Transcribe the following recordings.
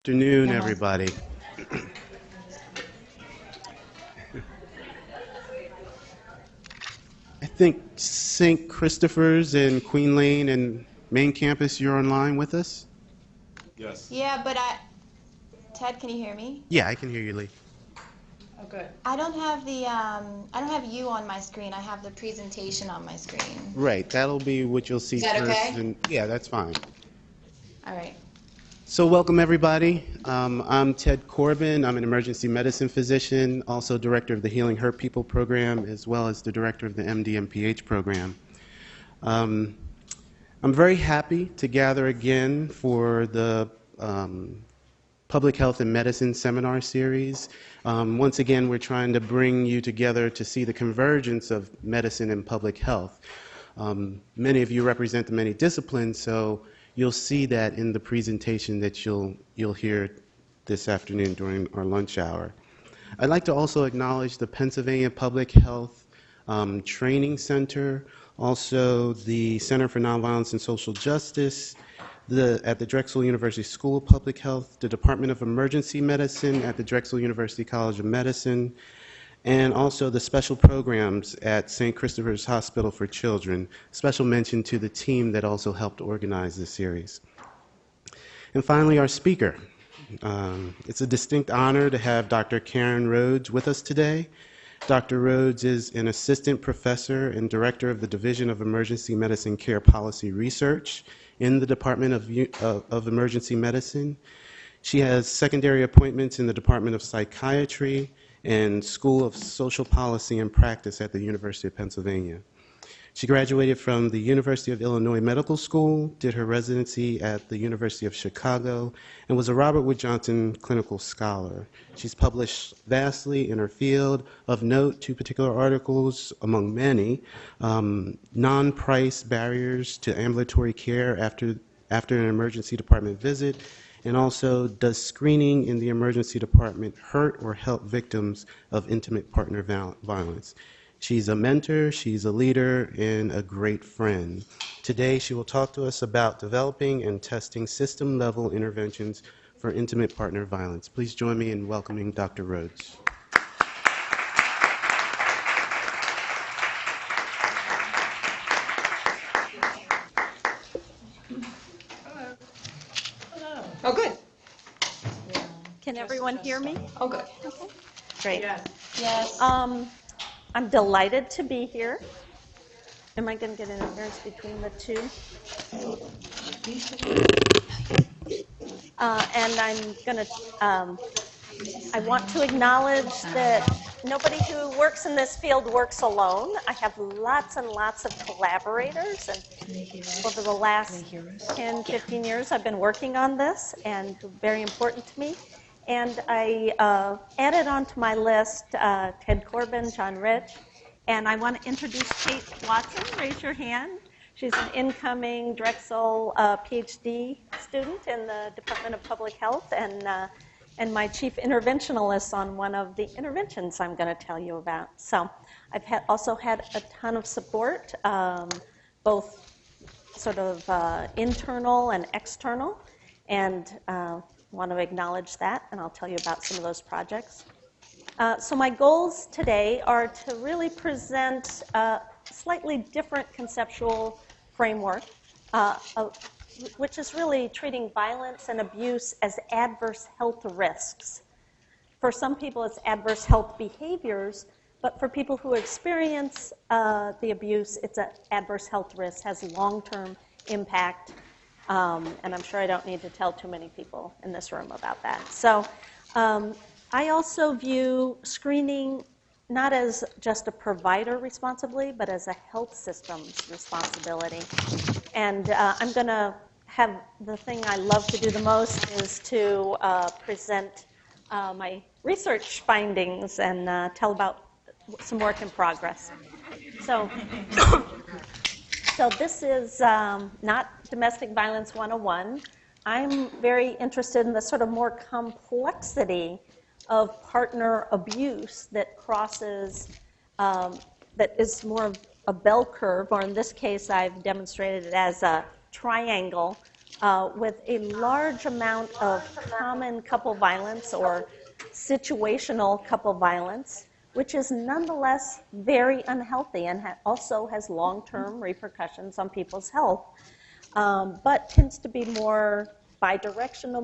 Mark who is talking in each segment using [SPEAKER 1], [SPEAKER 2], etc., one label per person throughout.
[SPEAKER 1] Afternoon, everybody. I think St. Christopher's and Queen Lane and main campus, you're online with us?
[SPEAKER 2] Yes.
[SPEAKER 3] Yeah, but Ted, can you hear me?
[SPEAKER 1] Yeah, I can hear you, Lee.
[SPEAKER 4] Oh, good.
[SPEAKER 3] I don't have you on my screen. I have the presentation on my screen.
[SPEAKER 1] Right, that'll be what you'll see
[SPEAKER 3] Is that
[SPEAKER 1] first.
[SPEAKER 3] okay?
[SPEAKER 1] And yeah, that's fine.
[SPEAKER 3] All right.
[SPEAKER 1] So welcome, everybody. I'm Ted Corbin. I'm an emergency medicine physician, also director of the Healing Hurt People program, as well as the director of the MD-MPH program. I'm very happy to gather again for the Public Health and Medicine Seminar Series. Once again, we're trying to bring you together to see the convergence of medicine and public health. Many of you represent the many disciplines, so you'll see that in the presentation that you'll hear this afternoon during our lunch hour. I'd like to also acknowledge the Pennsylvania Public Health Training Center, also the Center for Nonviolence and Social Justice, at the Drexel University School of Public Health, the Department of Emergency Medicine at the Drexel University College of Medicine, and also the special programs at St. Christopher's Hospital for Children. Special mention to the team that also helped organize this series. And finally, our speaker. It's a distinct honor to have Dr. Karin Rhodes with us today. Dr. Rhodes is an assistant professor and director of the Division of Emergency Medicine Care Policy Research in the Department of Emergency Medicine. She has secondary appointments in the Department of Psychiatry and School of Social Policy and Practice at the University of Pennsylvania. She graduated from the University of Illinois Medical School, did her residency at the University of Chicago, and was a Robert Wood Johnson Clinical Scholar. She's published vastly in her field. Of note, 2 particular articles, among many, non-price barriers to ambulatory care after an emergency department visit, and also, does screening in the emergency department hurt or help victims of intimate partner violence? She's a mentor, she's a leader, and a great friend. Today, she will talk to us about developing and testing system-level interventions for intimate partner violence. Please join me in welcoming Dr. Rhodes.
[SPEAKER 3] Oh, good.
[SPEAKER 5] Can everyone hear me?
[SPEAKER 3] Oh, good.
[SPEAKER 5] Okay. Great.
[SPEAKER 4] Yes.
[SPEAKER 3] Yes.
[SPEAKER 5] I'm delighted to be here. Am I going to get interference between the two? And I'm going to, I want to acknowledge that nobody who works in this field works alone. I have lots and lots of collaborators, and over the last 10, 15 years I've been working on this, and very important to me. And I added onto my list Ted Corbin, John Rich, and I want to introduce Kate Watson. Raise your hand. She's an incoming Drexel PhD student in the Department of Public Health, and my chief interventionalist on one of the interventions I'm going to tell you about. So I've also had a ton of support, both sort of internal and external, and want to acknowledge that, and I'll tell you about some of those projects. So my goals today are to really present a slightly different conceptual framework, which is really treating violence and abuse as adverse health risks. For some people, it's adverse health behaviors, but for people who experience the abuse, it's an adverse health risk, has long-term impact. And I'm sure I don't need to tell too many people in this room about that. So I also view screening not as just a provider responsibility, but as a health system's responsibility. And I'm going to have the thing I love to do the most is to present my research findings and tell about some work in progress. So this is not Domestic Violence 101. I'm very interested in the sort of more complexity of partner abuse that crosses, that is more of a bell curve, or in this case, I've demonstrated it as a triangle with a large amount of common couple violence or situational couple violence, which is nonetheless very unhealthy and also has long-term repercussions on people's health, but tends to be more bidirectional,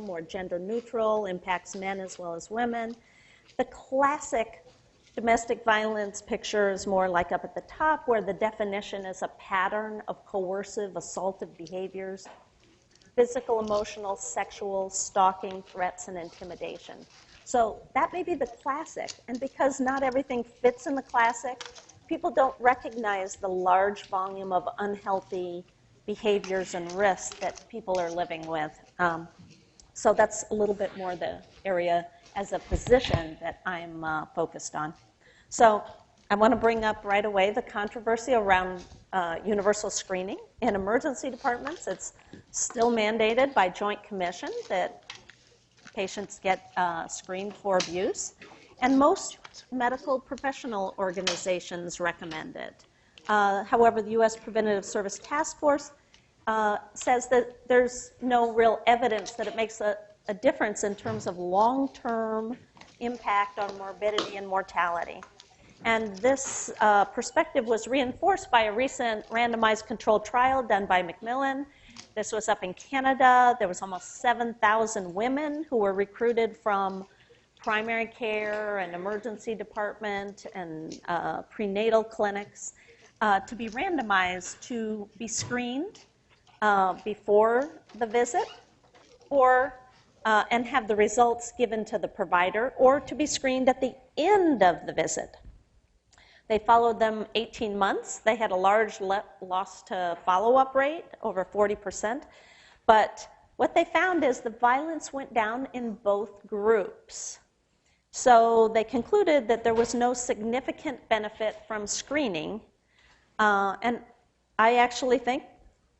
[SPEAKER 5] more gender neutral, impacts men as well as women. The classic domestic violence picture is more like up at the top, where the definition is a pattern of coercive, assaultive behaviors, physical, emotional, sexual, stalking, threats, and intimidation. So that may be the classic, and because not everything fits in the classic, people don't recognize the large volume of unhealthy behaviors and risks that people are living with. So that's a little bit more the area as a physician that I'm focused on. So I want to bring up right away the controversy around universal screening. In emergency departments, it's still mandated by Joint Commission that patients get screened for abuse, and most medical professional organizations recommend it. However, the U.S. Preventative Service Task Force says that there's no real evidence that it makes a difference in terms of long-term impact on morbidity and mortality. And this perspective was reinforced by a recent randomized controlled trial done by Macmillan. This was up in Canada. There was almost 7,000 women who were recruited from primary care and emergency department and prenatal clinics to be randomized to be screened before the visit, or and have the results given to the provider, or to be screened at the end of the visit. They followed them 18 months. They had a large loss to follow-up rate, over 40%. But what they found is the violence went down in both groups. So they concluded that there was no significant benefit from screening. And I actually think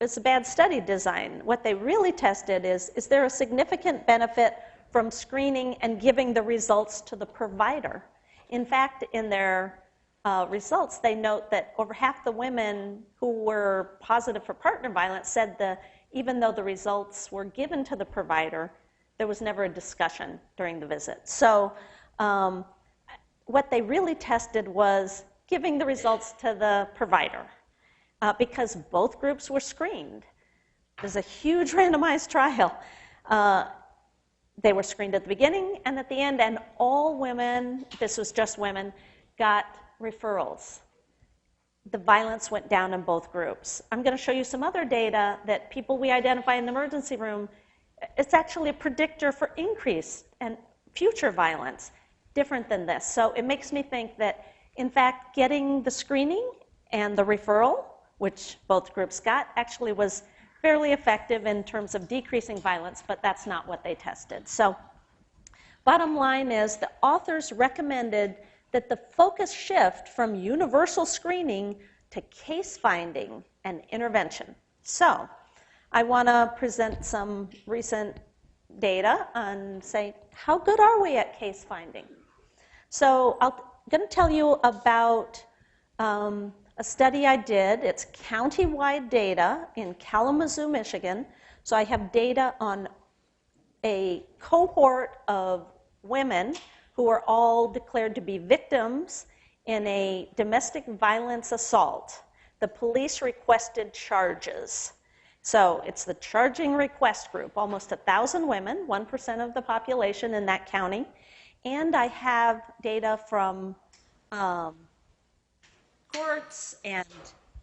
[SPEAKER 5] it's a bad study design. What they really tested is there a significant benefit from screening and giving the results to the provider? In fact, in their results, they note that over half the women who were positive for partner violence said even though the results were given to the provider, there was never a discussion during the visit. So what they really tested was giving the results to the provider because both groups were screened. There's a huge randomized trial. They were screened at the beginning and at the end, and all women, this was just women, got referrals. The violence went down in both groups. I'm going to show you some other data that people we identify in the emergency room, it's actually a predictor for increase and future violence, different than this. So it makes me think that, in fact, getting the screening and the referral, which both groups got, actually was fairly effective in terms of decreasing violence, but that's not what they tested. So bottom line is the authors recommended that the focus shift from universal screening to case finding and intervention. So I want to present some recent data and say, how good are we at case finding? So I'm going to tell you about a study I did. It's county-wide data in Kalamazoo, Michigan. So I have data on a cohort of women who are all declared to be victims in a domestic violence assault. The police requested charges. So it's the charging request group, almost 1,000 women, 1% of the population in that county. And I have data from courts and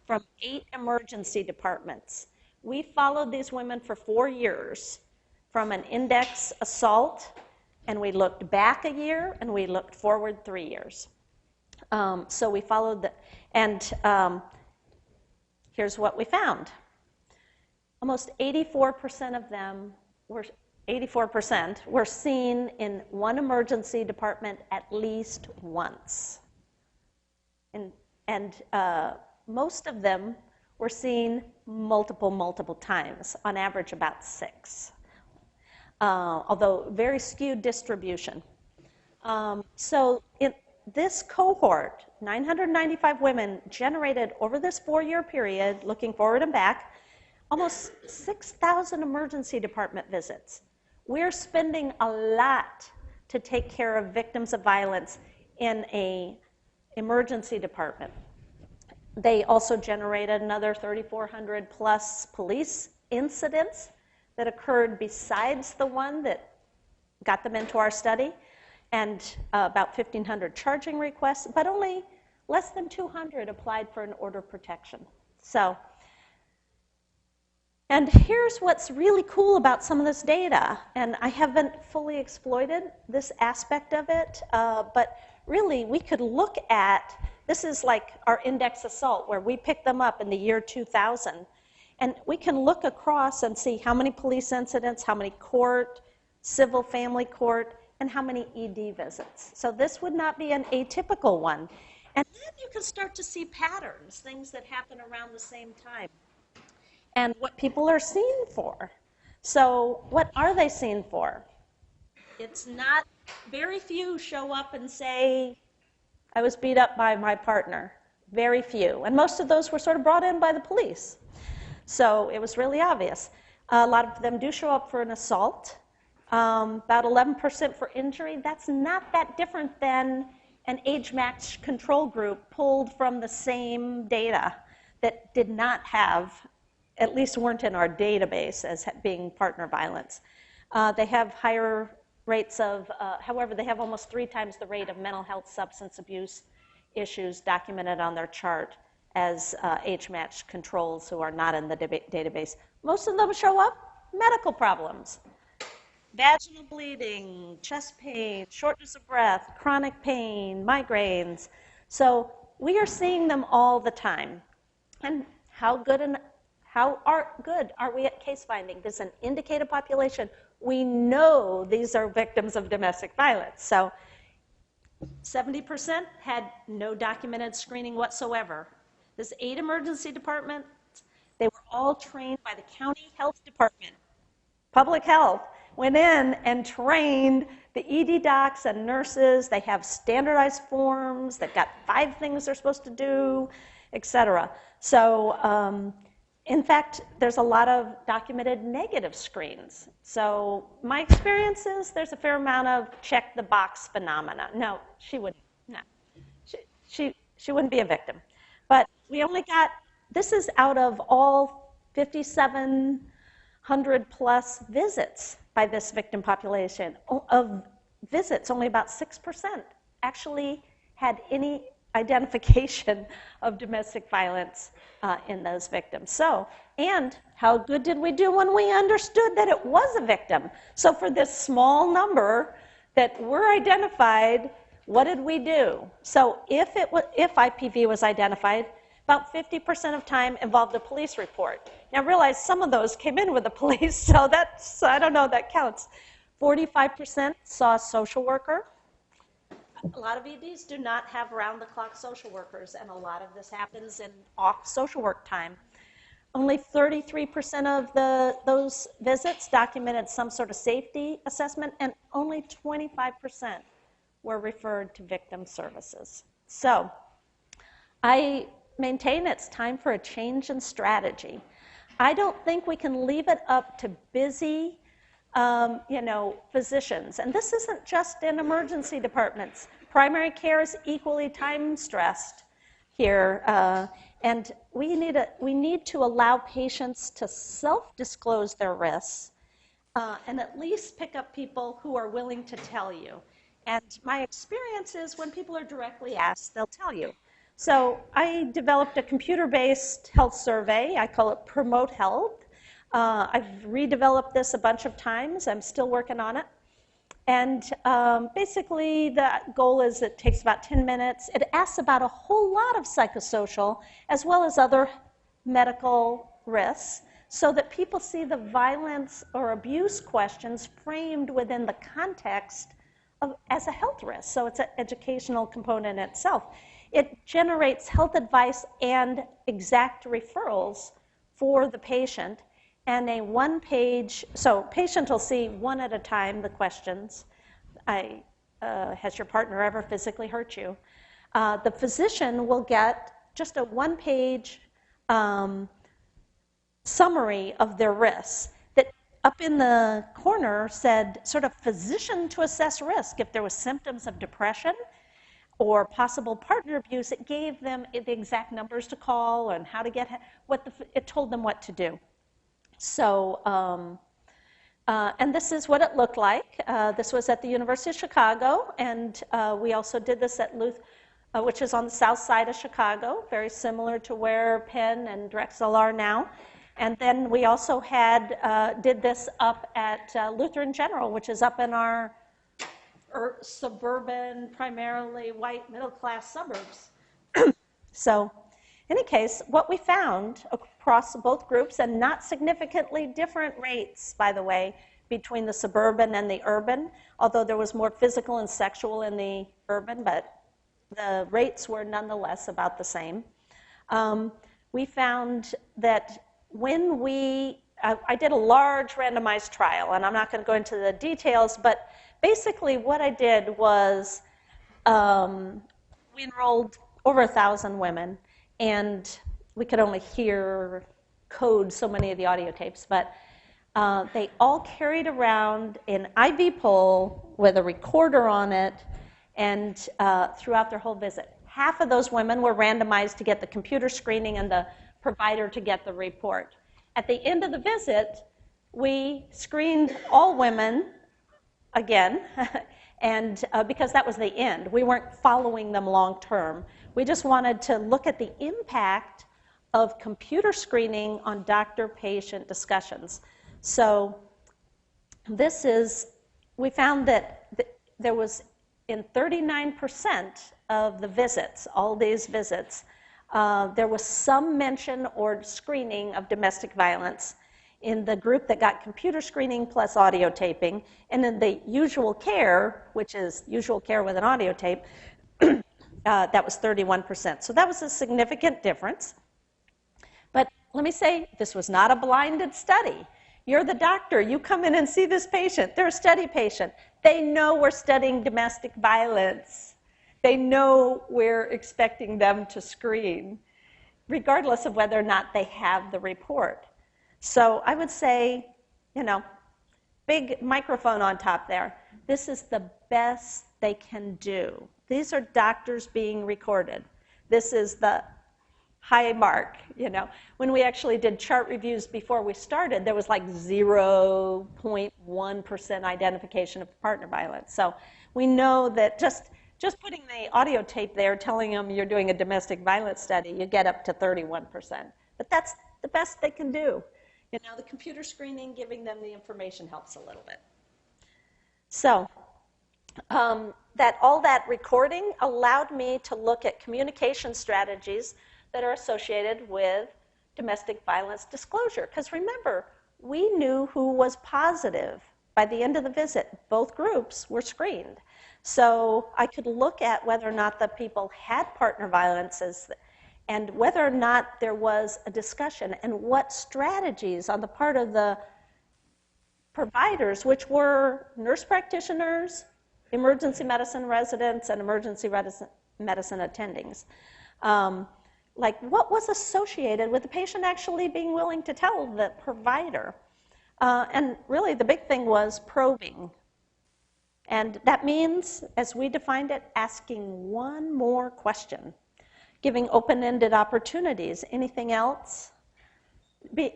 [SPEAKER 5] from 8 emergency departments. We followed these women for 4 years from an index assault, and we looked back a year, and we looked forward 3 years. So we followed and here's what we found. Almost 84% of them were 84% were seen in one emergency department at least once. And most of them were seen multiple times, on average about 6. Although very skewed distribution. So in this cohort, 995 women generated over this 4-year period, looking forward and back, almost 6,000 emergency department visits. We're spending a lot to take care of victims of violence in an emergency department. They also generated another 3,400 plus police incidents that occurred besides the one that got them into our study, and about 1,500 charging requests, but only less than 200 applied for an order of protection. So, and here's what's really cool about some of this data, and I haven't fully exploited this aspect of it, but really we could look at, this is like our index assault where we picked them up in the year 2000, and we can look across and see how many police incidents, how many court, civil family court, and how many ED visits. So this would not be an atypical one. And then you can start to see patterns, things that happen around the same time, and what people are seen for. So what are they seen for? It's not, very few show up and say, I was beat up by my partner. Very few. And most of those were sort of brought in by the police. So it was really obvious. A lot of them do show up for an assault. About 11% for injury. That's not that different than an age-matched control group pulled from the same data that did not have, at least weren't in our database as being partner violence. They have higher rates of, however, they have almost 3 times the rate of mental health substance abuse issues documented on their chart as age-matched controls who are not in the database. Most of them show up, medical problems. Vaginal bleeding, chest pain, shortness of breath, chronic pain, migraines. So we are seeing them all the time. And how good are we at case finding? This is an indicated population. We know these are victims of domestic violence. So 70% had no documented screening whatsoever. There's 8 emergency departments. They were all trained by the county health department. Public health went in and trained the ED docs and nurses. They have standardized forms. They've got 5 things they're supposed to do, et cetera. So in fact, there's a lot of documented negative screens. So my experience is there's a fair amount of check the box phenomena. No, she wouldn't. No, she wouldn't be a victim. But we only got, this is out of all 5,700 plus visits by this victim population. Of visits, only about 6% actually had any identification of domestic violence in those victims. So, and how good did we do when we understood that it was a victim? So for this small number that were identified, what did we do? So if IPV was identified, about 50% of time involved a police report. Now realize some of those came in with the police, so that's, I don't know, that counts. 45% saw a social worker. A lot of EDs do not have round-the-clock social workers, and a lot of this happens in off social work time. Only 33% of those visits documented some sort of safety assessment, and only 25% were referred to victim services. So I maintain it's time for a change in strategy. I don't think we can leave it up to busy physicians. And this isn't just in emergency departments. Primary care is equally time-stressed here. And we need to allow patients to self-disclose their risks and at least pick up people who are willing to tell you. And my experience is when people are directly asked, they'll tell you. So I developed a computer-based health survey. I call it Promote Health. I've redeveloped this a bunch of times. I'm still working on it. And basically, the goal is it takes about 10 minutes. It asks about a whole lot of psychosocial as well as other medical risks so that people see the violence or abuse questions framed within the context as a health risk. So it's an educational component in itself. It generates health advice and exact referrals for the patient. And a one-page, so patient will see one at a time the questions. Has your partner ever physically hurt you? The physician will get just a one-page summary of their risks that up in the corner said sort of physician to assess risk. If there was symptoms of depression or possible partner abuse, it gave them the exact numbers to call and how to get, it told them what to do. So, and this is what it looked like. This was at the University of Chicago, and we also did this at Lowtech, which is on the south side of Chicago, very similar to where Penn and Drexel are now. And then we also did this up at Lutheran General, which is up in our suburban, primarily white middle-class suburbs. So in any case, what we found across both groups, and not significantly different rates, by the way, between the suburban and the urban, although there was more physical and sexual in the urban, but the rates were nonetheless about the same. We found that when I did a large randomized trial, and I'm not going to go into the details, but basically what I did was we enrolled over 1,000 women, and we could only code so many of the audio tapes, but they all carried around an IV pole with a recorder on it, and throughout their whole visit. Half of those women were randomized to get the computer screening and the provider to get the report. At the end of the visit, we screened all women again, and because that was the end. We weren't following them long term. We just wanted to look at the impact of computer screening on doctor-patient discussions. So we found that there was, in 39% of the visits, all these visits, there was some mention or screening of domestic violence in the group that got computer screening plus audio taping, and in the usual care, which is usual care with an audio tape, that was 31%. So that was a significant difference. But let me say, this was not a blinded study. You're the doctor. You come in and see this patient. They're a study patient. They know we're studying domestic violence. They know we're expecting them to screen, regardless of whether or not they have the report. So I would say, big microphone on top there. This is the best they can do. These are doctors being recorded. This is the high mark, When we actually did chart reviews before we started, there was like 0.1% identification of partner violence. So we know that just putting the audio tape there, telling them you're doing a domestic violence study, you get up to 31%. But that's the best they can do. The computer screening, giving them the information helps a little bit. So all that recording allowed me to look at communication strategies that are associated with domestic violence disclosure. Because remember, we knew who was positive. By the end of the visit, both groups were screened. So I could look at whether or not the people had partner violences and whether or not there was a discussion and what strategies on the part of the providers, which were nurse practitioners, emergency medicine residents, and emergency medicine attendings. Like what was associated with the patient actually being willing to tell the provider. And really the big thing was probing. And that means, as we defined it, asking one more question, giving open-ended opportunities. Anything else?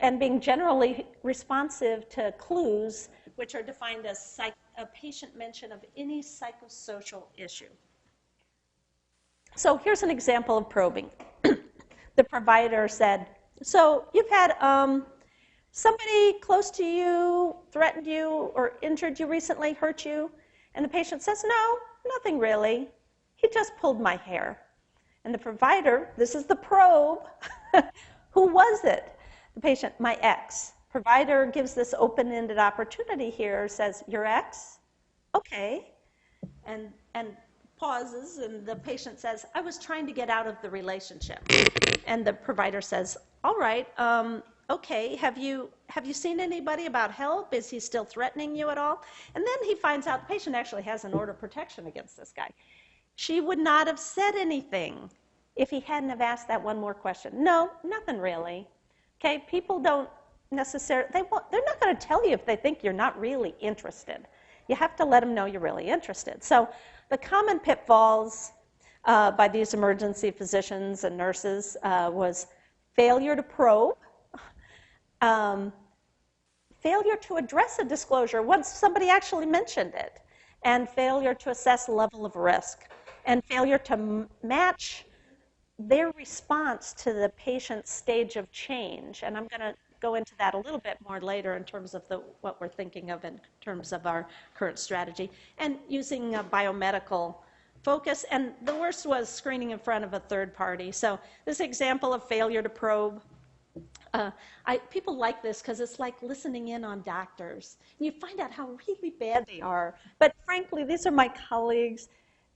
[SPEAKER 5] And being generally responsive to clues, which are defined as a patient mention of any psychosocial issue. So here's an example of probing. The provider said, so you've had somebody close to you threatened you or injured you recently, hurt you? And the patient says, no, nothing really. He just pulled my hair. And the provider, this is the probe, who was it? The patient, my ex. Provider gives this open-ended opportunity here, says, your ex? Okay. And pauses, and the patient says, I was trying to get out of the relationship. And the provider says, all right, okay, have you seen anybody about help? Is he still threatening you at all? And then he finds out the patient actually has an order of protection against this guy. She would not have said anything if he hadn't have asked that one more question. No, nothing really. Okay, people don't necessarily, they're not going to tell you if they think you're not really interested. You have to let them know you're really interested. So the common pitfalls by these emergency physicians and nurses was failure to probe, failure to address a disclosure once somebody actually mentioned it, and failure to assess level of risk, and failure to match their response to the patient's stage of change. And I'm going to go into that a little bit more later in terms of what we're thinking of in terms of our current strategy, and using a biomedical focus. And the worst was screening in front of a third party. So this example of failure to probe, people like this because it's like listening in on doctors. And you find out how really bad they are. But frankly, these are my colleagues.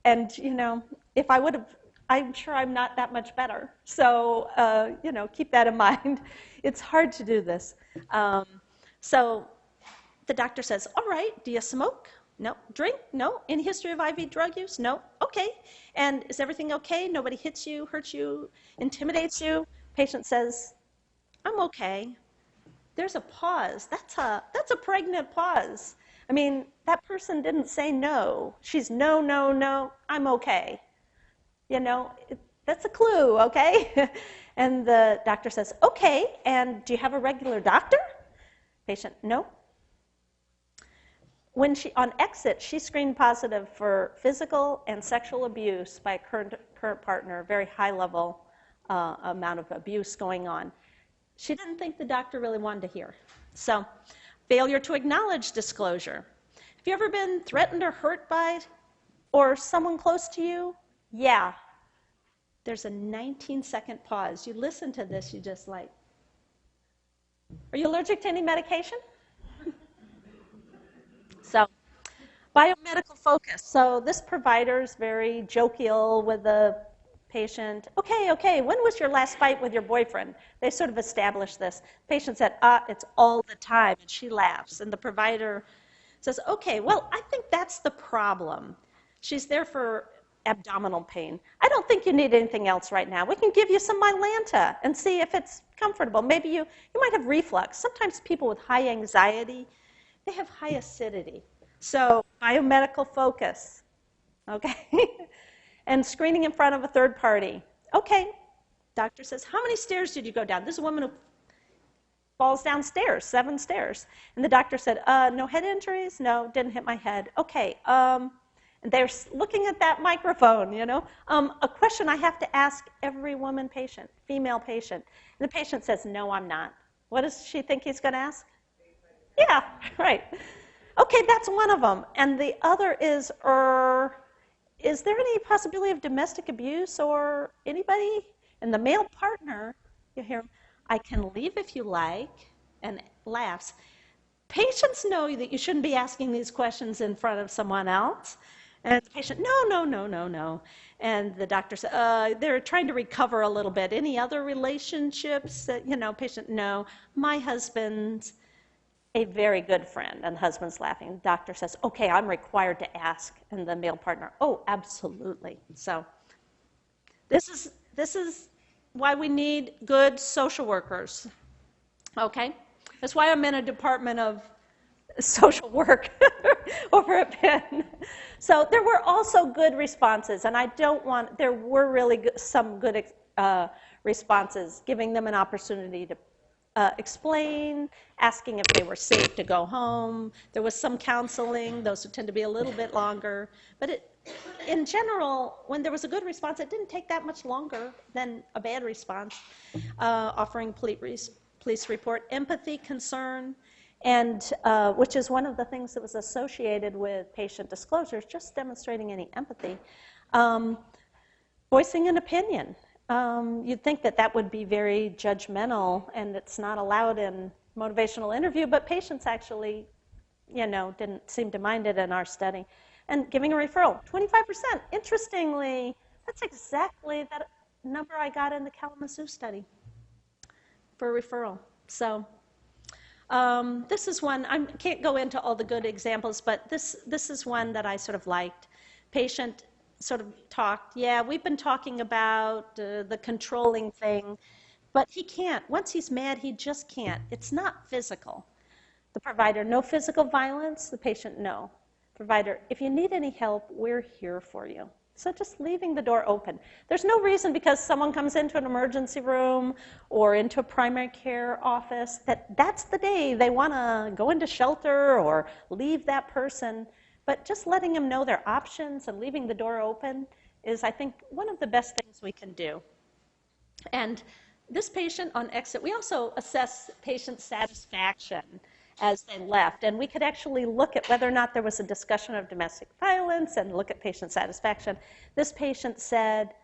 [SPEAKER 5] And, you know, if I would have, I'm sure I'm not that much better. So, you know, keep that in mind. It's hard to do this. So the doctor says, all right, do you smoke? No. Drink? No. Any history of IV drug use? No. Okay. And is everything okay? Nobody hits you, hurts you, intimidates you? Patient says, I'm okay. There's a pause. That's a pregnant pause. I mean, that person didn't say no. She's no, no, no, I'm okay. You know, that's a clue, okay? And the doctor says, okay, and do you have a regular doctor? Patient, no. When on exit, she screened positive for physical and sexual abuse by a current partner, very high level amount of abuse going on. She didn't think the doctor really wanted to hear. So, failure to acknowledge disclosure. Have you ever been threatened or hurt by or someone close to you? Yeah. There's a 19-second pause. You listen to this, you just like, are you allergic to any medication? So, biomedical focus. So this provider's very jovial with the patient. Okay, when was your last fight with your boyfriend? They sort of established this. Patient said, it's all the time, and she laughs. And the provider says, okay, well, I think that's the problem. She's there for abdominal pain. I don't think you need anything else right now. We can give you some Mylanta and see if it's comfortable. Maybe you might have reflux. Sometimes people with high anxiety, they have high acidity. So biomedical focus, okay? And screening in front of a third party. Okay, doctor says, how many stairs did you go down? This is a woman who falls down stairs, 7 stairs. And the doctor said, no head injuries? No, didn't hit my head. Okay, and they're looking at that microphone, you know. A question I have to ask every woman patient, female patient. And the patient says, no, I'm not. What does she think he's going to ask? Yeah, right. Okay, that's one of them. And the other is there any possibility of domestic abuse or anybody? And the male partner, you hear him, I can leave if you like, and laughs. Patients know that you shouldn't be asking these questions in front of someone else. And the patient, no. And the doctor said, they're trying to recover a little bit. Any other relationships? Patient, no. My husband's a very good friend. And the husband's laughing. The doctor says, okay, I'm required to ask. And the male partner, oh, absolutely. So this is why we need good social workers. Okay? That's why I'm in a department of social work over at Penn. So there were also good responses, and there were really some good responses, giving them an opportunity to explain, asking if they were safe to go home. There was some counseling, those who tend to be a little bit longer. But in general, when there was a good response, it didn't take that much longer than a bad response. Offering police report, empathy, concern, and which is one of the things that was associated with patient disclosures, just demonstrating any empathy. Voicing an opinion. You'd think that would be very judgmental, and it's not allowed in motivational interview, but patients actually, didn't seem to mind it in our study. And giving a referral, 25%. Interestingly, that's exactly that number I got in the Kalamazoo study for referral. So this is one, I can't go into all the good examples, but this is one that I sort of liked. Patient sort of talked, yeah, we've been talking about the controlling thing. But he can't. Once he's mad, he just can't. It's not physical. The provider, no physical violence. The patient, no. Provider, if you need any help, we're here for you. So just leaving the door open. There's no reason because someone comes into an emergency room or into a primary care office that's the day they want to go into shelter or leave that person. But just letting them know their options and leaving the door open is, I think, one of the best things we can do. And this patient on exit, we also assess patient satisfaction as they left. And we could actually look at whether or not there was a discussion of domestic violence and look at patient satisfaction. This patient said,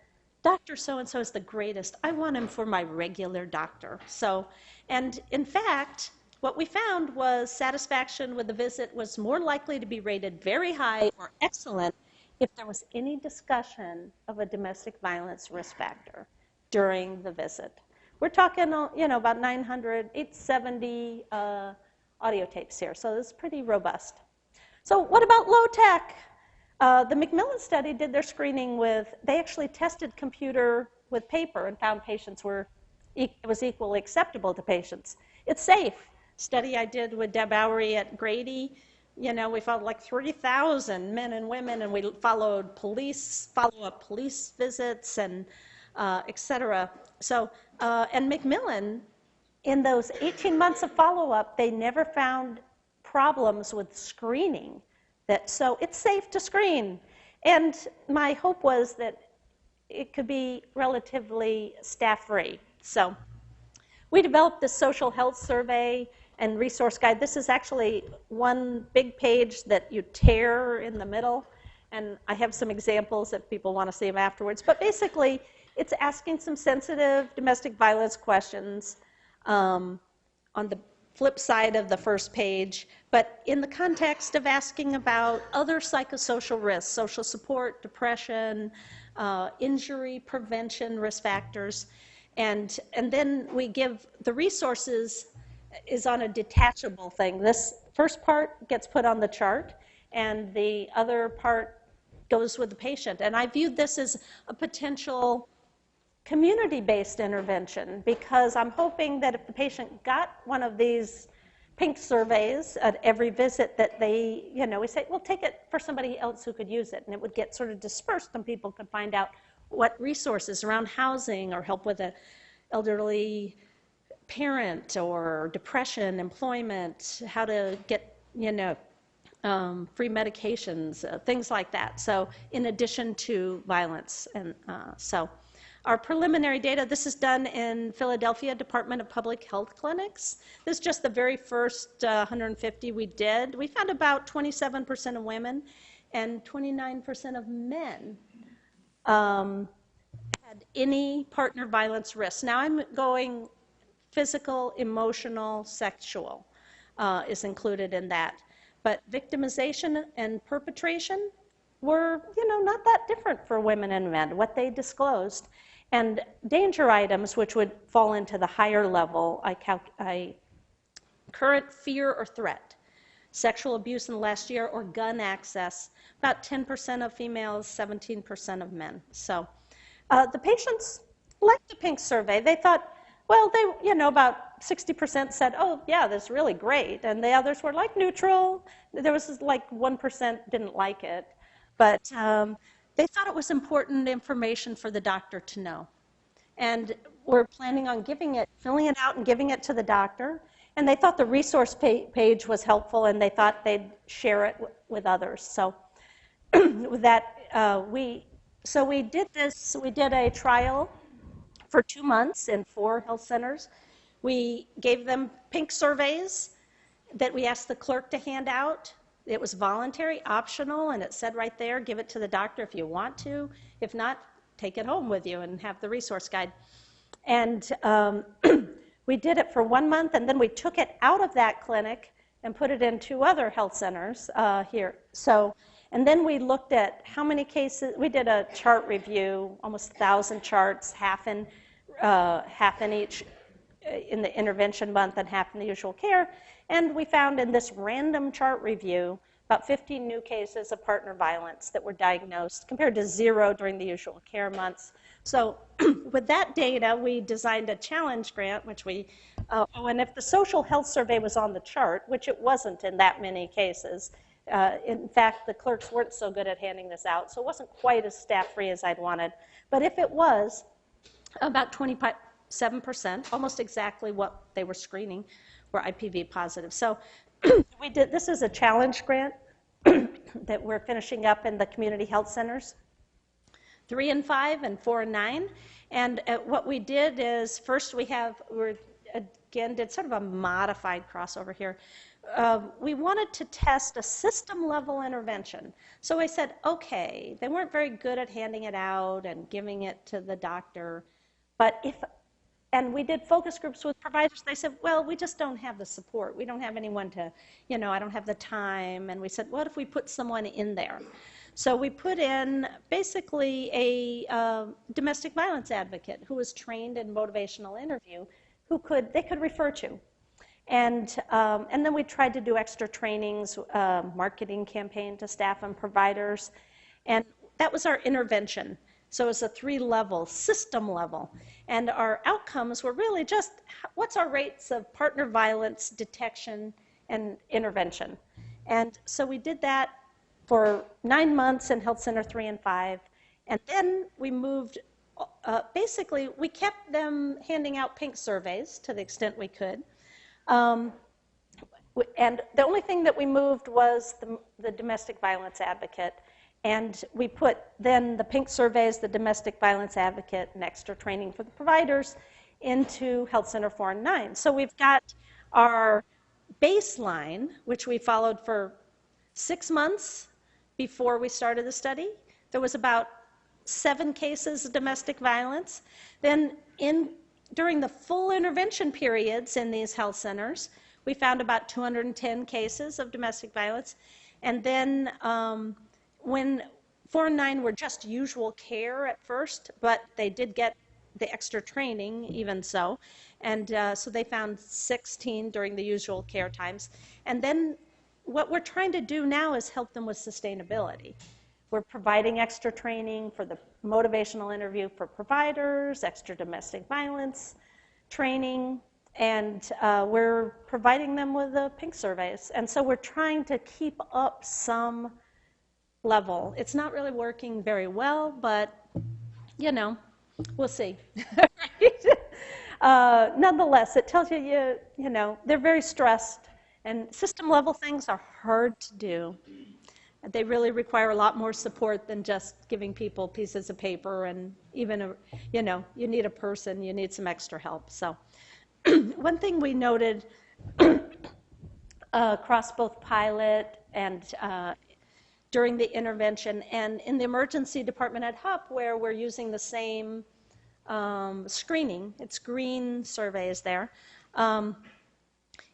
[SPEAKER 5] Dr. So-and-so is the greatest. I want him for my regular doctor. So, and in fact, what we found was satisfaction with the visit was more likely to be rated very high or excellent if there was any discussion of a domestic violence risk factor during the visit. We're talking, about 870 audio tapes here, so this is pretty robust. So what about Lowtech? The Macmillan study did their screening they actually tested computer with paper and found it was equally acceptable to patients. It's safe. Study I did with Deb Bowery at Grady, we followed like 3,000 men and women, and we followed follow-up police visits and et cetera. So, and Macmillan, in those 18 months of follow-up, they never found problems with screening. So it's safe to screen. And my hope was that it could be relatively staff-free. So we developed this social health survey and resource guide. This is actually one big page that you tear in the middle. And I have some examples if people want to see them afterwards. But basically, it's asking some sensitive domestic violence questions on the flip side of the first page, but in the context of asking about other psychosocial risks, social support, depression, injury prevention risk factors, and then we give the resources is on a detachable thing. This first part gets put on the chart, and the other part goes with the patient. And I viewed this as a potential community-based intervention because I'm hoping that if the patient got one of these pink surveys at every visit that they, we say, well, take it for somebody else who could use it. And it would get sort of dispersed and people could find out what resources around housing or help with an elderly parent or depression, employment, how to get, free medications, things like that. So in addition to violence. And so our preliminary data, this is done in Philadelphia Department of Public Health Clinics. This is just the very first 150 we did. We found about 27% of women and 29% of men had any partner violence risk. Now I'm going physical, emotional, sexual is included in that. But victimization and perpetration were, not that different for women and men, what they disclosed. And danger items, which would fall into the higher level, current fear or threat, sexual abuse in the last year, or gun access, about 10% of females, 17% of men. So the patients liked the pink survey. They thought, well, about 60% said, oh, yeah, that's really great. And the others were like neutral. There was like 1% didn't like it. But they thought it was important information for the doctor to know. And we're planning on filling it out and giving it to the doctor. And they thought the resource page was helpful, and they thought they'd share it with others. So with that, we did this. We did a trial for 2 months in 4 health centers. We gave them pink surveys that we asked the clerk to hand out. It was voluntary, optional, and it said right there, give it to the doctor if you want to. If not, take it home with you and have the resource guide. And we did it for 1 month, and then we took it out of that clinic and put it in 2 other health centers here. So, and then we looked at how many cases. We did a chart review, almost 1,000 charts, half in each in the intervention month and half in the usual care. And we found in this random chart review about 15 new cases of partner violence that were diagnosed, compared to 0 during the usual care months. So with that data, we designed a challenge grant, which and if the social health survey was on the chart, which it wasn't in that many cases, in fact, the clerks weren't so good at handing this out, so it wasn't quite as staff-free as I'd wanted. But if it was, about 27%, almost exactly what they were screening, were IPV positive. So this is a challenge grant that we're finishing up in the community health centers, 3 and 5 and 4 and 9. And what we did is, first we again did sort of a modified crossover here. We wanted to test a system-level intervention. So I said, okay, they weren't very good at handing it out and giving it to the doctor, and we did focus groups with providers. They said, well, we just don't have the support. We don't have anyone to, I don't have the time. And we said, what if we put someone in there? So we put in basically a domestic violence advocate who was trained in motivational interview, they could refer to. And then we tried to do extra trainings, marketing campaign to staff and providers. And that was our intervention. So it was a 3-level, system level. And our outcomes were really just, what's our rates of partner violence detection and intervention? And so we did that for 9 months in Health Center 3 and 5. And then we moved, basically, we kept them handing out pink surveys to the extent we could. And the only thing that we moved was the domestic violence advocate. And we put then the pink surveys, the domestic violence advocate, and extra training for the providers into Health Center 4 and 9. So we've got our baseline, which we followed for 6 months before we started the study. There was about 7 cases of domestic violence. Then during the full intervention periods in these health centers, we found about 210 cases of domestic violence. And then when 4 and 9 were just usual care at first, but they did get the extra training even so. And so they found 16 during the usual care times. And then what we're trying to do now is help them with sustainability. We're providing extra training for the motivational interview for providers, extra domestic violence training, and we're providing them with the pink surveys. And so we're trying to keep up some level. It's not really working very well, but, we'll see. Nonetheless, it tells you, they're very stressed, and system-level things are hard to do. They really require a lot more support than just giving people pieces of paper, and even, you need a person, you need some extra help. So one thing we noted across both pilot and during the intervention and in the emergency department at HUP, where we're using the same screening, it's green surveys there,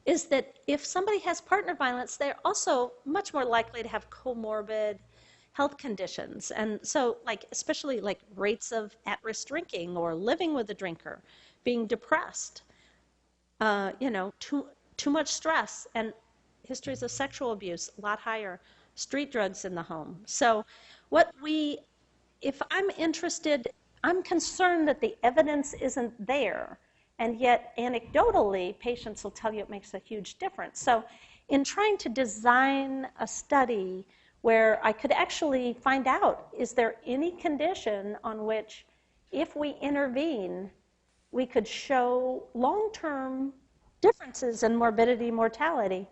[SPEAKER 5] is that if somebody has partner violence, they're also much more likely to have comorbid health conditions. And so, especially rates of at-risk drinking or living with a drinker, being depressed, too much stress, and histories of sexual abuse, a lot higher, street drugs in the home. So if I'm interested, I'm concerned that the evidence isn't there. And yet, anecdotally, patients will tell you it makes a huge difference. So in trying to design a study where I could actually find out, is there any condition on which, if we intervene, we could show long-term differences in morbidity, mortality?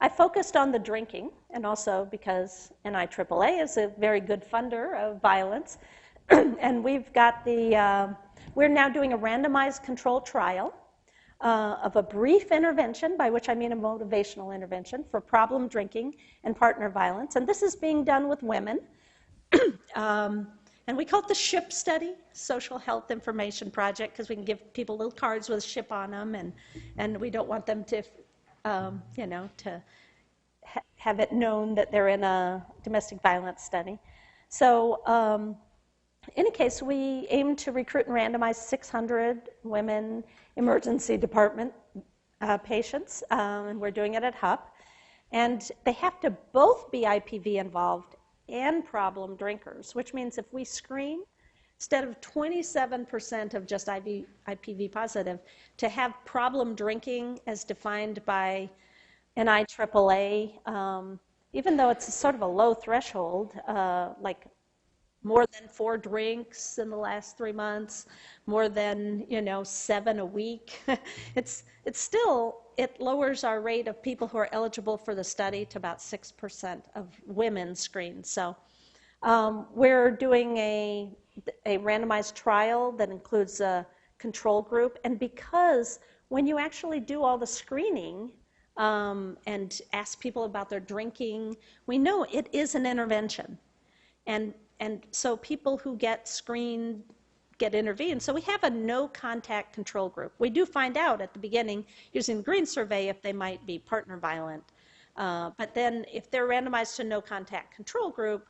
[SPEAKER 5] I focused on the drinking, and also because NIAAA is a very good funder of violence. And we've got we're now doing a randomized controlled trial of a brief intervention, by which I mean a motivational intervention, for problem drinking and partner violence. And this is being done with women. And we call it the SHIP study, Social Health Information Project, because we can give people little cards with SHIP on them, and we don't want them to, to have it known that they're in a domestic violence study. So in any case, we aim to recruit and randomize 600 women emergency department patients, and we're doing it at HUP. And they have to both be IPV involved and problem drinkers, which means if we screen, instead of 27% of just IPV positive, to have problem drinking as defined by NIAAA, even though it's sort of a low threshold, like more than 4 drinks in the last 3 months, more than 7 a week. It's still, it lowers our rate of people who are eligible for the study to about 6% of women screened. So we're doing a randomized trial that includes a control group, and because when you actually do all the screening and ask people about their drinking, we know it is an intervention. And so people who get screened get intervened. So we have a no-contact control group. We do find out at the beginning, using the green survey, if they might be partner violent. But then if they're randomized to no-contact control group,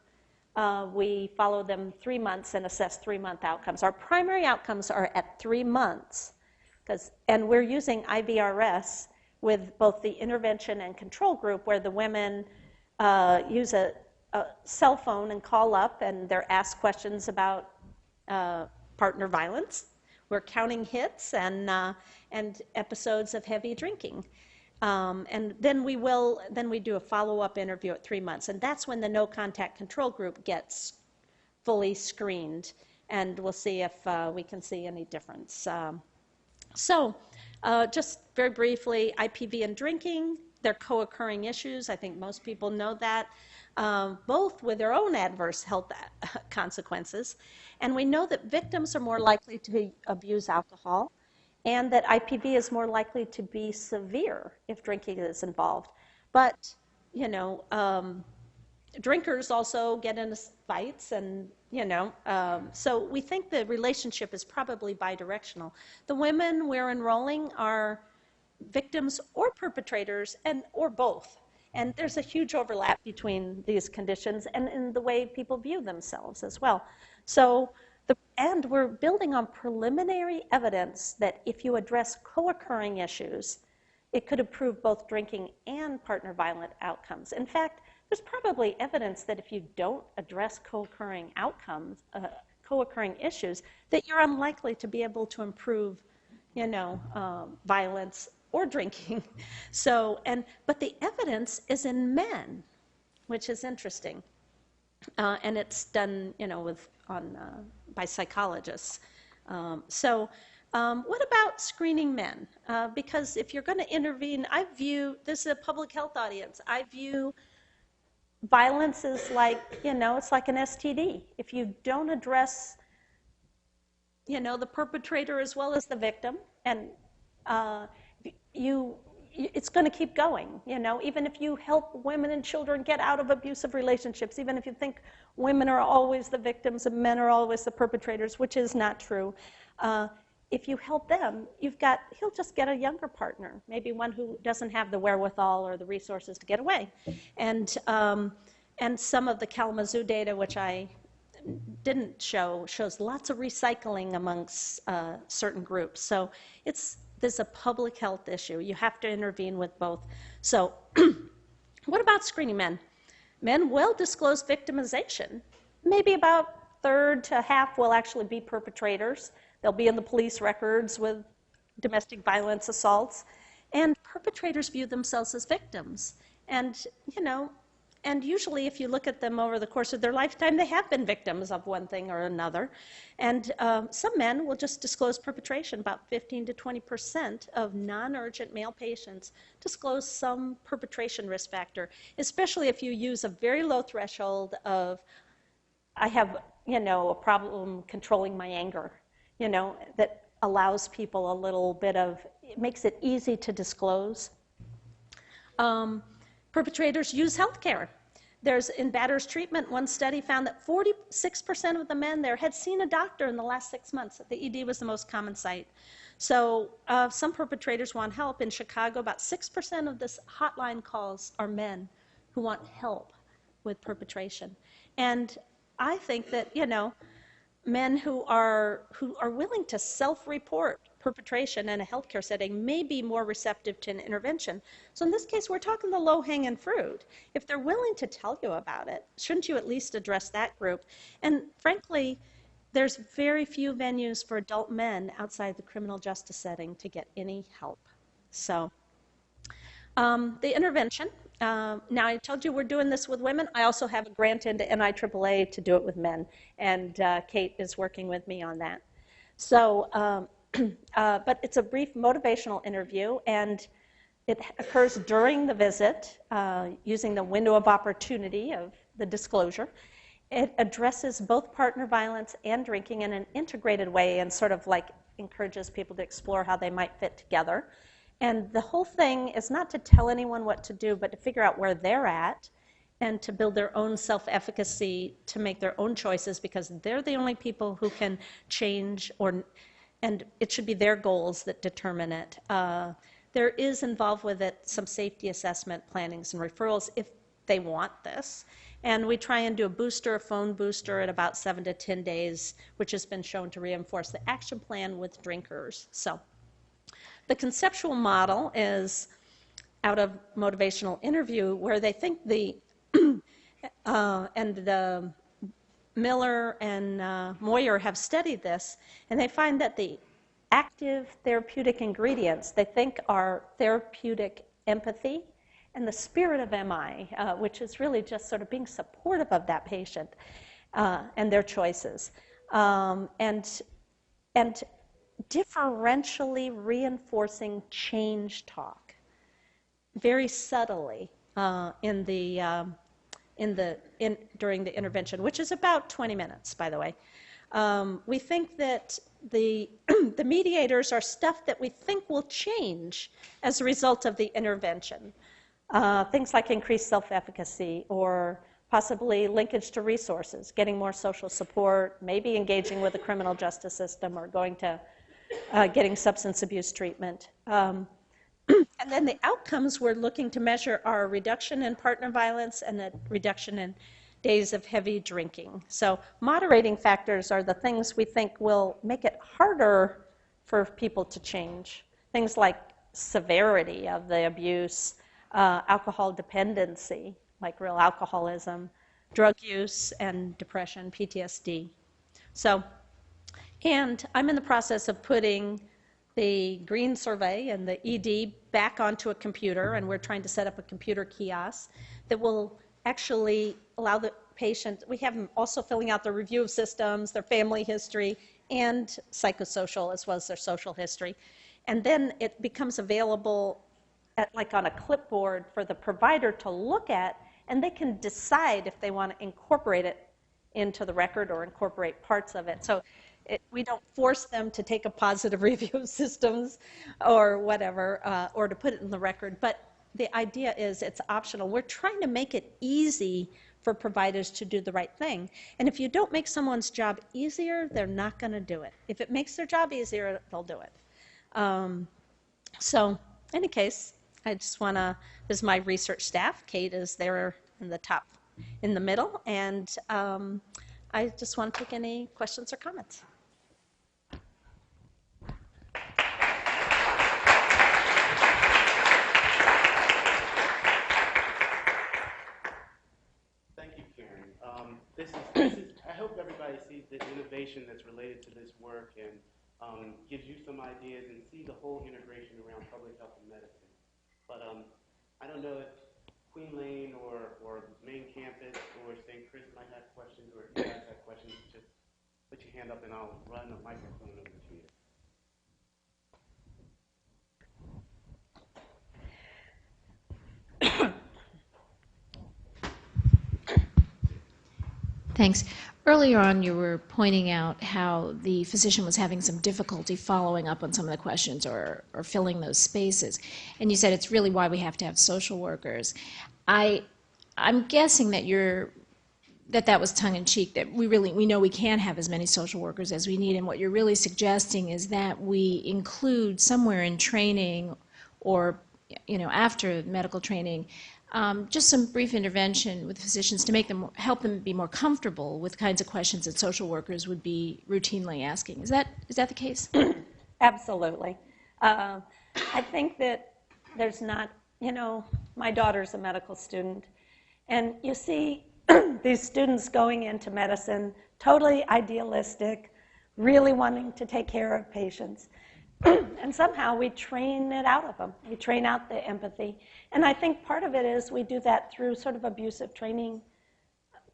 [SPEAKER 5] we follow them 3 months and assess 3-month outcomes. Our primary outcomes are at 3 months, and we're using IVRS with both the intervention and control group, where the women use a cell phone and call up, and they're asked questions about partner violence. We're counting hits and episodes of heavy drinking. And then we do a follow-up interview at 3 months, and that's when the no-contact control group gets fully screened, and we'll see if we can see any difference. So just very briefly, IPV and drinking, they're co-occurring issues. I think most people know that, both with their own adverse health consequences. And we know that victims are more likely to abuse alcohol, and that IPV is more likely to be severe if drinking is involved. But, drinkers also get into fights, and, so we think the relationship is probably bidirectional. The women we're enrolling are victims or perpetrators, or both. And there's a huge overlap between these conditions and in the way people view themselves as well. So, and we're building on preliminary evidence that if you address co-occurring issues, it could improve both drinking and partner violent outcomes. In fact, there's probably evidence that if you don't address co-occurring outcomes, co-occurring issues, that you're unlikely to be able to improve, violence or drinking. So, but the evidence is in men, which is interesting. And it's done, by psychologists. What about screening men? Because if you're going to intervene, this is a public health audience, I view violence as like, it's like an STD. If you don't address, the perpetrator as well as the victim, and it's going to keep going, even if you help women and children get out of abusive relationships, even if you think women are always the victims and men are always the perpetrators, which is not true. If you help them, he'll just get a younger partner, maybe one who doesn't have the wherewithal or the resources to get away. And some of the Kalamazoo data, which I didn't show, shows lots of recycling amongst certain groups. So there's a public health issue. You have to intervene with both. So what about screening men? Men will disclose victimization. Maybe about a third to half will actually be perpetrators. They'll be in the police records with domestic violence assaults. And perpetrators view themselves as victims. And, and usually if you look at them over the course of their lifetime, they have been victims of one thing or another. And some men will just disclose perpetration. About 15 to 20% of non-urgent male patients disclose some perpetration risk factor, especially if you use a very low threshold of, I have, a problem controlling my anger, that allows people a little bit of, it makes it easy to disclose. Perpetrators use health care. In Batter's treatment, one study found that 46% of the men there had seen a doctor in the last 6 months. The ED was the most common site. So some perpetrators want help. In Chicago, about 6% of this hotline calls are men who want help with perpetration. And I think that, men who are willing to self-report perpetration in a healthcare setting may be more receptive to an intervention. So in this case, we're talking the low-hanging fruit. If they're willing to tell you about it, shouldn't you at least address that group? And frankly, there's very few venues for adult men outside the criminal justice setting to get any help. So the intervention, now I told you we're doing this with women. I also have a grant into NIAAA to do it with men, and Kate is working with me on that. So, but it's a brief motivational interview, and it occurs during the visit using the window of opportunity of the disclosure. It addresses both partner violence and drinking in an integrated way and sort of like encourages people to explore how they might fit together. And the whole thing is not to tell anyone what to do, but to figure out where they're at and to build their own self-efficacy to make their own choices, because they're the only people who can change, and it should be their goals that determine it. There is involved with it some safety assessment, plannings, and referrals if they want this. And we try and do a phone booster at about 7 to 10 days, which has been shown to reinforce the action plan with drinkers. So the conceptual model is out of motivational interview, where they think the Miller and Moyer have studied this, and they find that the active therapeutic ingredients they think are therapeutic empathy and the spirit of MI, which is really just sort of being supportive of that patient and their choices, and differentially reinforcing change talk, very subtly during the intervention, which is about 20 minutes, by the way. We think that the mediators are stuff that we think will change as a result of the intervention. Things like increased self-efficacy or possibly linkage to resources, getting more social support, maybe engaging with the criminal justice system or going to getting substance abuse treatment. And then the outcomes we're looking to measure are a reduction in partner violence and a reduction in days of heavy drinking. So moderating factors are the things we think will make it harder for people to change. Things like severity of the abuse, alcohol dependency, like real alcoholism, drug use, and depression, PTSD. So, and I'm in the process of putting the green survey and the ED back onto a computer, and we're trying to set up a computer kiosk that will actually allow the patient, we have them also filling out their review of systems, their family history, and psychosocial as well as their social history. And then it becomes available like on a clipboard for the provider to look at, and they can decide if they want to incorporate it into the record or incorporate parts of it. So we don't force them to take a positive review of systems or whatever, or to put it in the record, but the idea is it's optional. We're trying to make it easy for providers to do the right thing. And if you don't make someone's job easier, they're not going to do it. If it makes their job easier, they'll do it. So, in any case, I just want to, this is my research staff. Kate is there in the top, in the middle, and I just want to take any questions or comments.
[SPEAKER 1] Thank you, Karin. This is, I hope everybody sees the innovation that's related to this work and gives you some ideas and see the whole integration around public health and medicine. But I don't know if Queen Lane or main campus or St. Chris might have questions, or if you guys have questions, just put your hand up and I'll run the microphone over to you.
[SPEAKER 2] Thanks. Earlier on, you were pointing out how the physician was having some difficulty following up on some of the questions or filling those spaces. And you said it's really why we have to have social workers. I'm guessing that that was tongue-in-cheek, that we know we can't have as many social workers as we need, and what you're really suggesting is that we include somewhere in training or after medical training just some brief intervention with physicians to help them be more comfortable with kinds of questions that social workers would be routinely asking. Is that the case?
[SPEAKER 5] Absolutely. I think that there's not, my daughter's a medical student, and you see these students going into medicine totally idealistic, really wanting to take care of patients. And somehow we train it out of them. We train out the empathy. And I think part of it is we do that through sort of abusive training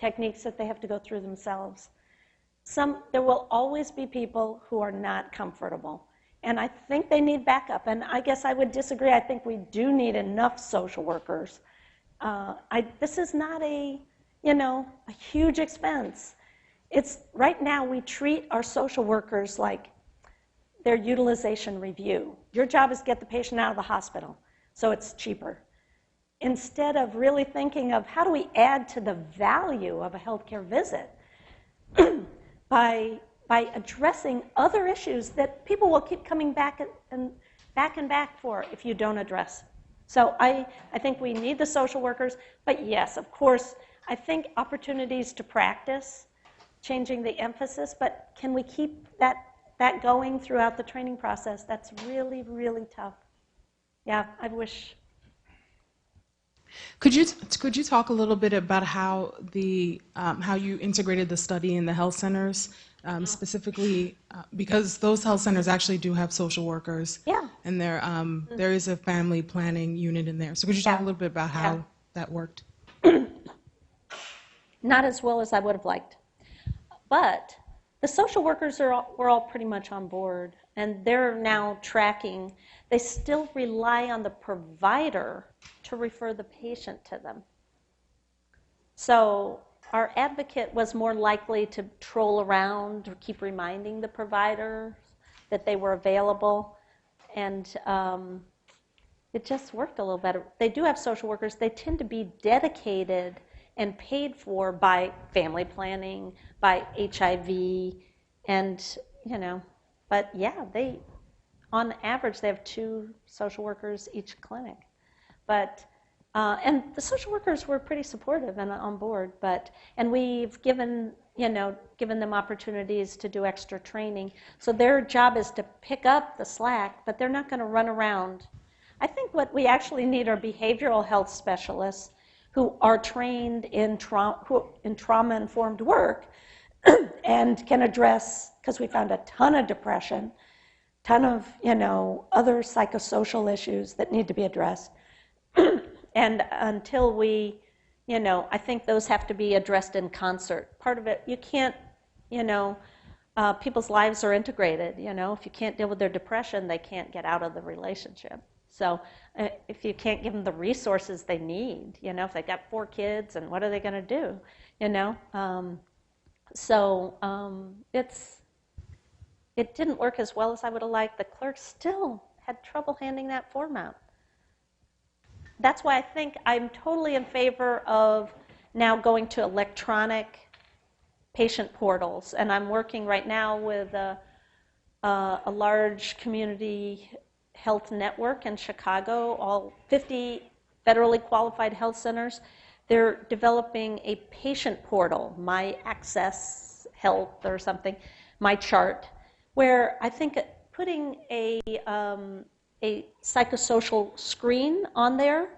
[SPEAKER 5] techniques that they have to go through themselves. There will always be people who are not comfortable. And I think they need backup. And I guess I would disagree. I think we do need enough social workers. This is not a huge expense. Right now we treat our social workers like their utilization review. Your job is to get the patient out of the hospital, so it's cheaper. Instead of really thinking of how do we add to the value of a healthcare visit by addressing other issues that people will keep coming back and back for if you don't address. So I think we need the social workers, but yes, of course, I think opportunities to practice, changing the emphasis, but can we keep that going throughout the training process? That's really, really tough. Yeah, I wish.
[SPEAKER 4] Could you talk a little bit about how you integrated the study in the health centers, specifically because those health centers actually do have social workers,
[SPEAKER 5] Yeah.
[SPEAKER 4] and there is a family planning unit in there. So could you talk a little bit about how that worked?
[SPEAKER 5] Not as well as I would have liked, but the social workers were all pretty much on board, and they're now tracking. They still rely on the provider to refer the patient to them. So our advocate was more likely to troll around or keep reminding the providers that they were available, and it just worked a little better. They do have social workers. They tend to be dedicated and paid for by family planning, by HIV, and but yeah, on average they have 2 social workers each clinic. But and the social workers were pretty supportive and on board. And we've given them opportunities to do extra training. So their job is to pick up the slack, but they're not going to run around. I think what we actually need are behavioral health specialists who are trained in trauma-informed work and can address, because we found a ton of depression, ton of other psychosocial issues that need to be addressed. And until we, I think those have to be addressed in concert. Part of it, you can't, people's lives are integrated. If you can't deal with their depression, they can't get out of the relationship. So if you can't give them the resources they need, if they got 4 kids, and what are they going to do, it didn't work as well as I would have liked. The clerks still had trouble handing that form out. That's why I think I'm totally in favor of now going to electronic patient portals. And I'm working right now with a large community health network in Chicago, all 50 federally qualified health centers. They're developing a patient portal, My Access Health or something, My Chart, where I think putting a psychosocial screen on there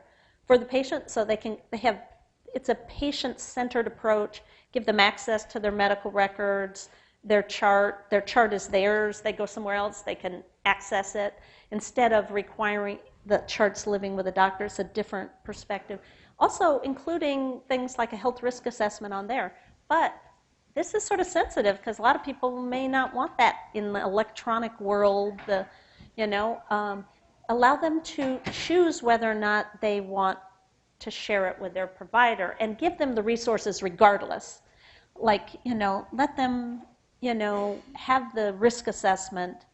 [SPEAKER 5] for the patient, so it's a patient-centered approach, give them access to their medical records, their chart is theirs, they go somewhere else, they can access it, instead of requiring the charts living with a doctor. It's a different perspective. Also including things like a health risk assessment on there. But this is sort of sensitive because a lot of people may not want that in the electronic world. Allow them to choose whether or not they want to share it with their provider, and give them the resources regardless. Like, let them, have the risk assessment,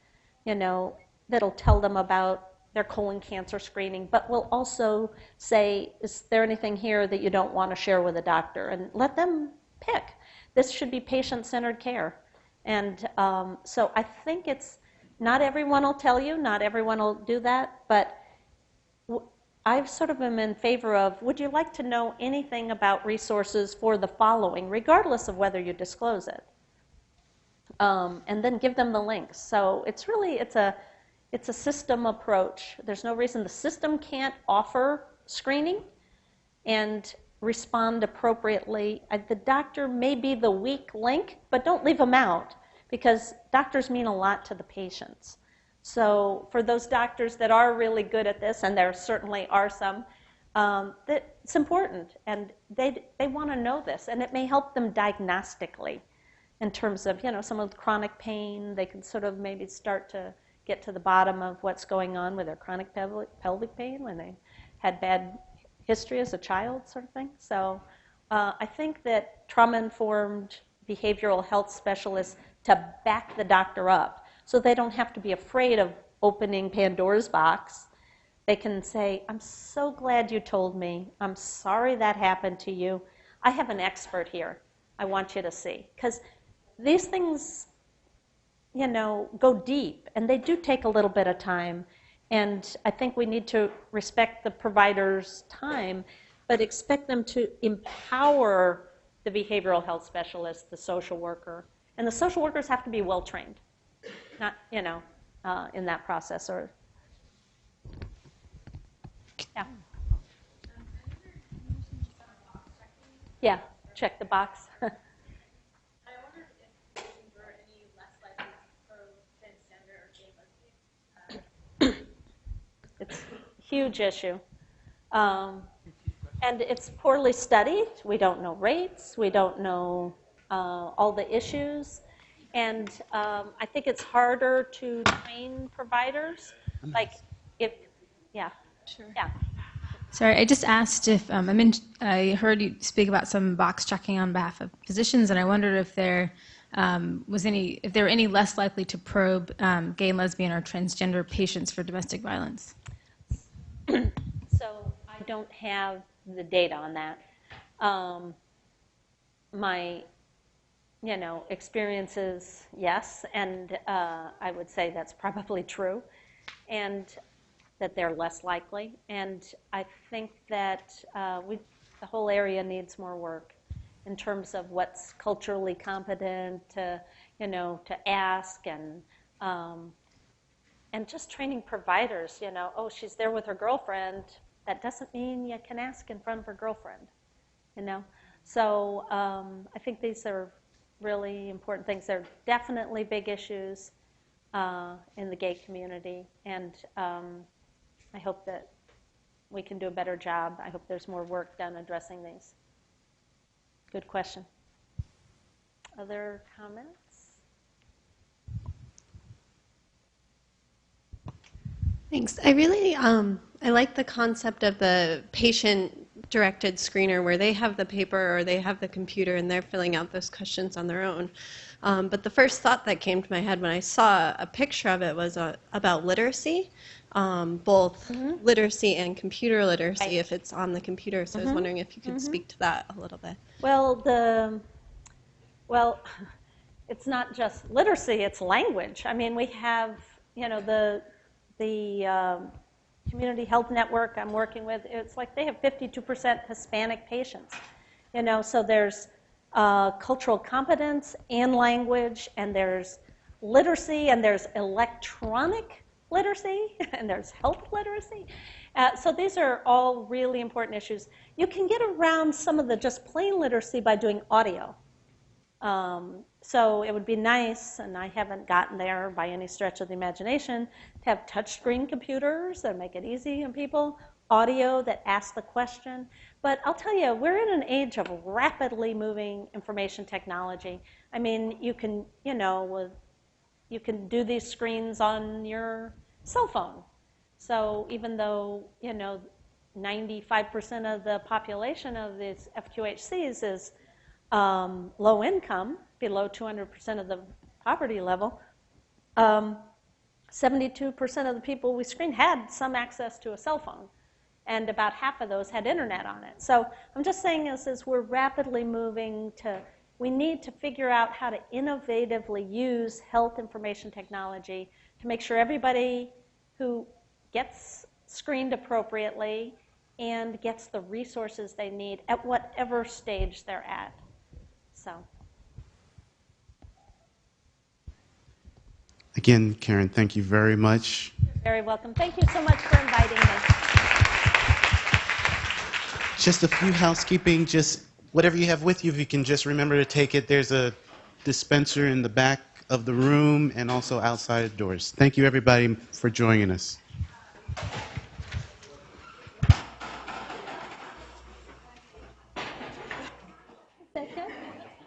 [SPEAKER 5] that'll tell them about their colon cancer screening, but will also say, is there anything here that you don't want to share with a doctor? And let them pick. This should be patient-centered care. And so I think not everyone will tell you, not everyone will do that, but I've sort of been in favor of, would you like to know anything about resources for the following, regardless of whether you disclose it? and then give them the links. So it's really, it's a system approach. There's no reason the system can't offer screening and respond appropriately. The doctor may be the weak link, but don't leave them out, because doctors mean a lot to the patients. So for those doctors that are really good at this, and there certainly are some, that it's important, and they want to know this, and it may help them diagnostically in terms of, you know, some of the chronic pain. They can sort of maybe start to get to the bottom of what's going on with their chronic pelvic pain when they had bad history as a child, sort of thing. So I think that trauma-informed behavioral health specialists to back the doctor up, so they don't have to be afraid of opening Pandora's box. They can say, I'm so glad you told me. I'm sorry that happened to you. I have an expert here I want you to see. Because these things, you know, go deep, and they do take a little bit of time. And I think we need to respect the provider's time, but expect them to empower the behavioral health specialist, the social worker. And the social workers have to be well-trained, not, you know, in that process. Or, yeah. Yeah, check the box. It's a huge issue. And it's poorly studied. We don't know rates. We don't know all the issues. And I think it's harder to train providers. Like if, yeah.
[SPEAKER 6] Sure.
[SPEAKER 5] Yeah.
[SPEAKER 6] Sorry, I just asked if, I heard you speak about some box checking on behalf of physicians, and I wondered if there if they were any less likely to probe gay, lesbian, or transgender patients for domestic violence.
[SPEAKER 5] So I don't have the data on that. My, you know, experiences, yes, and I would say that's probably true, and that they're less likely. And I think that the whole area needs more work in terms of what's culturally competent to, you know, to ask, and just training providers, you know, oh, she's there with her girlfriend. That doesn't mean you can ask in front of her girlfriend, you know. So I think these are really important things. They're definitely big issues in the gay community, and I hope that we can do a better job. I hope there's more work done addressing these. Good question. Other comments?
[SPEAKER 7] Thanks. I really I like the concept of the patient-directed screener, where they have the paper or they have the computer and they're filling out those questions on their own. But the first thought that came to my head when I saw a picture of it was about literacy, both literacy and computer literacy,
[SPEAKER 5] Right.
[SPEAKER 7] if it's on the computer. So I was wondering if you could speak to that a little bit.
[SPEAKER 5] Well, it's not just literacy, it's language. I mean, we have, you know, the Community Health Network I'm working with, it's like they have 52% Hispanic patients. You know, so there's cultural competence and language, and there's literacy, and there's electronic literacy, and there's health literacy. So these are all really important issues. You can get around some of the just plain literacy by doing audio. So it would be nice, and I haven't gotten there by any stretch of the imagination, to have touchscreen computers that make it easy on people, audio that asks the question. But I'll tell you, we're in an age of rapidly moving information technology. I mean, you can, you know, you can do these screens on your cell phone. So even though, you know, 95% of the population of these FQHCs is low income, below 200% of the poverty level, 72% of the people we screened had some access to a cell phone, and about half of those had internet on it. So I'm just saying as we're rapidly moving to, we need to figure out how to innovatively use health information technology to make sure everybody who gets screened appropriately and gets the resources they need at whatever stage they're at. So.
[SPEAKER 1] Again, Karen, thank you very much.
[SPEAKER 5] Very welcome. Thank you so much for inviting me.
[SPEAKER 1] Just a few housekeeping, just whatever you have with you, if you can just remember to take it. There's a dispenser in the back of the room and also outside the doors. Thank you, everybody, for joining us.
[SPEAKER 5] Is that good?